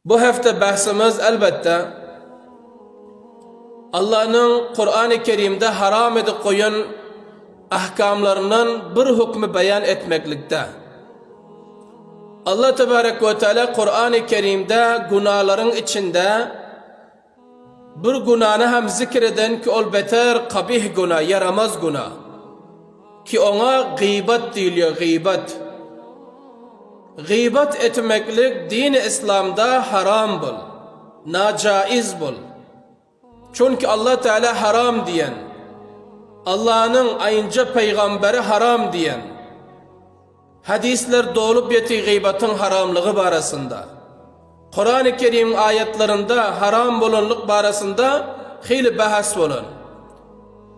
Bu hafta bahsimiz elbette Allah'ın Kur'an-ı Kerim'de haram edip koyun ahkamlarının bir hükmü beyan etmeklikte. Allah Tebarek ve Teala Kur'an-ı Kerim'de günahların içinde bir günahını hem zikreden ki ol beter kabih günah, yaramaz günah. Ki ona gıybet diliyor, gıybet. Gıybet etmeklik din-i İslam'da haram bul, nacaiz bul. Çünkü Allah Teala haram diyen, Allah'ın ayınca peygamberi haram diyen, hadisler dolup yeti gıybetin haramlığı barasında. Kur'an-ı Kerim ayetlerinde haram bulunluk barasında hili bahas bulun.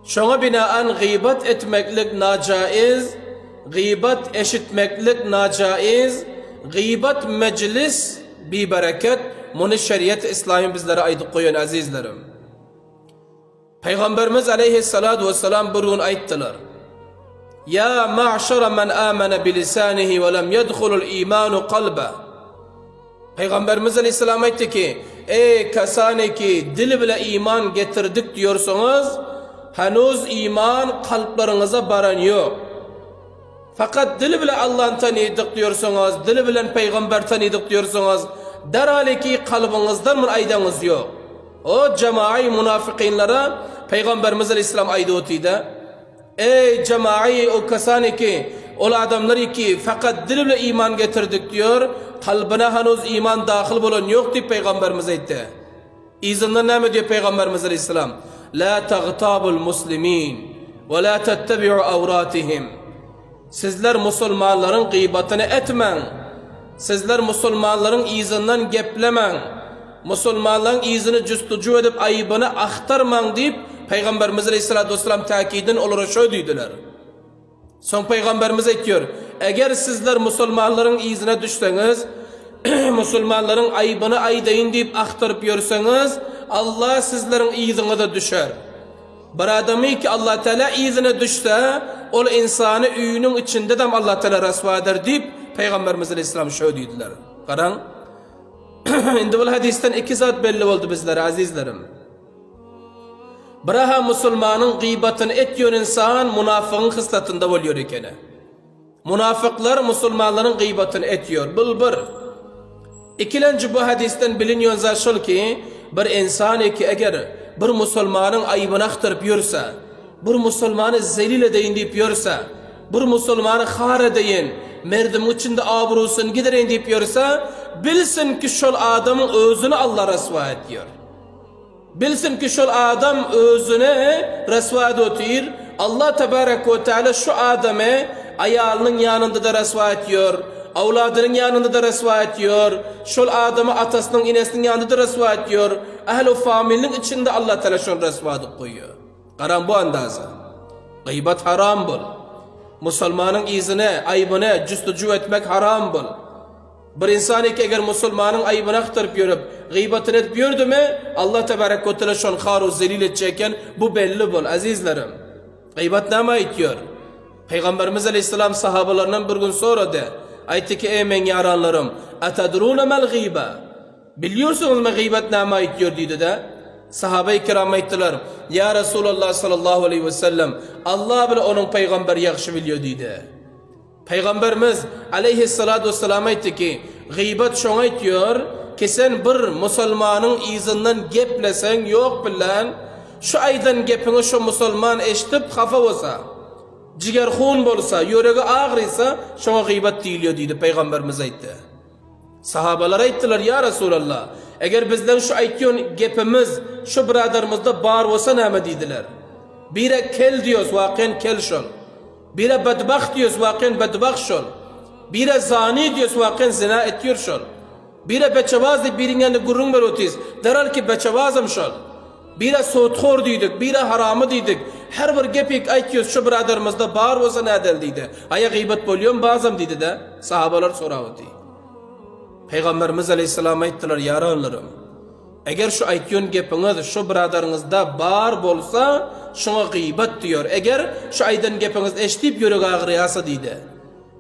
Şuna binaen gıybet etmeklik nacaiz, gıybet eşitmeklik nacaiz, gıybet meclis bir bereket, bunu şeriyet İslam'ın bizlere aydık koyun azizlerim. Peygamberimiz aleyhissalatu vesselam bugün ayttılar. Ya ma'şara men amene bilisanihi ve lem yedhulul imanu kalbe. Peygamberimiz aleyhisselam ayttı ki, ey kasane ki dil bile iman getirdik diyorsunuz, henüz iman kalplerinize baran yok. Fakat dil bile Allah'ın tanıdık diyorsunuz, dil bile peygamber tanıdık diyorsunuz, derhal ki kalbinizden mı aydanız yok. O cema'i münafıkînlere Peygamberimiz Aleyhisselam aydı otuydu. Ey cema'i o kasani ki, o adamları ki fakat dilimle iman getirdik diyor, kalbine henüz iman dahil bulun yok diye Peygamberimiz aydı. İzinden ne diyor Peygamberimiz Aleyhisselam? La tagtabul muslimin ve la tettebi'u avratihim. Sizler Müslümanların gıybetini etmen. Sizler Müslümanların izinden geplemen. Müslümanların izini cüstucu edip ayıbını aktarman deyip Peygamberimiz Aleyhisselatü Vesselam takidin olur şöyle dediler. Son Peygamberimiz diyor, eğer sizler Müslümanların izine düşseniz, Müslümanların ayıbını aydayın deyip aktarıp yorsanız, Allah sizlerin izine de düşer. Bir adamı ki Allah Teala izine düşse, o insanı üyünün içinde de Allah Teala rasva eder deyip Peygamberimiz Aleyhisselam şöyle dediler. Karan. Şimdi bu hadisten iki zat belli oldu bizlere azizlerim. Biraha Müslümanın gıybetini ettiyor insan münafığın hıslatında oluyor ikene. Münafıklar Müslümanların gıybetini etiyor. Bilbir. İkilenci bu hadisten biliniyor zaşıl ki bir insan ki eğer bir Müslümanın ayıbını aktarıp yorsa, bir Müslümanı zelil edeyin deyip yorsa, bir Müslümanı khar edeyin, merdim içinde abrusunu giderin deyip yorsa, bilsin ki şol adamın özünü Allah rasva ediyor. Bilsin ki şol adam özünü rasva ediyor. Allah Tebarek ve Teala şu adamı ayalının yanında da rasva ediyor. Avladının yanında da rasva ediyor. Şol adamı atasının inesinin yanında da rasva ediyor. Ehl-i familinin içinde Allah Teala şol rasva edip koyuyor. Karan bu andaza. Gıybet haram bul. Müslümanın izine, ayıbını cüstucu etmek haram bul. Bir insan ki eğer Müslümanın ayıbını aktarıp yorup gıybetini edip yordu mu Allah Tebarek ve Teala şon kharu zelil edecekken bu belli bul azizlerim. Gıybet nama itiyor. Peygamberimiz Aleyhisselam sahabalarından bir gün sonra de aytti ki ey men yaranlarım etedrûne mel gıybe. Biliyorsunuz mu gıybet nama itiyor dedi de. Sahabe-i kiram ayttılar. Ya Resulullah sallallahu aleyhi ve sellem Allah bile onun peygamberi yakşı biliyor dedi. Peygamberimiz aleyhissalatu vesselam aytti ki gıybet şuna aytıyor ki sen bir Müslümanın izinden geplesen yok bilen şu aydan gepini şu Müslüman eşitip kafa olsa ciger hun bolsa yüreği ağrıysa şuna gıybet deyiliyor dedi Peygamberimiz aytti. Sahabalar ayttılar ya Resulallah eğer bizden şu aytıyorsun gepimiz şu biraderimizde bağır olsa ne dediler. Bire kel diyoruz vakiyen kel şol. Bire bedbaht diyoruz vakiyen bedbaht şol. Bire zani diyoruz vakiyen zina etiyor şol. Bire beçevaz deyip birin yanında gurrun ver otiz. Derhal ki beçevazım şol. Bire soğutkhor dedik, bire haramı dedik. Her bir gepik aytıyoruz şu biraderimizde bağır olsa ne dedi. Aya gıybet boluyorum bazım dedi de sahabalar soravuti. Peygamberimiz Aleyhisselam ayttılar yaranlarım. Eğer şu aytyon gepiniz şu biraderinizde bağır bolsa şuna gıybet diyor. Eğer şu aydan gepiniz eşitip yürek ağrıyasa dedi.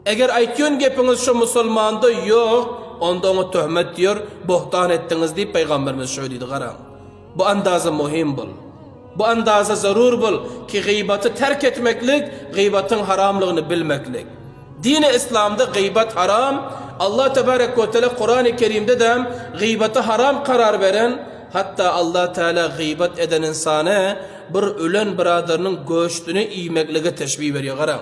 Eğer aytyon gepiniz şu Müslümanda yok onda onu töhmet diyor, bohtan ettiniz deyip Peygamberimiz şöyle dedi garam. Bu andaza muhim bul. Bu andaza zarur bul ki gıybeti terk etmeklik, gıybetin haramlığını bilmeklik. Dini İslam'da gıybet haram. Allah Tebarek ve Teala Kur'an-ı Kerim'de de gıybeti haram karar veren, hatta Allah Teala gıybet eden insana bir ölen biraderinin göğüstünü iymeklige teşbih veriyor garam.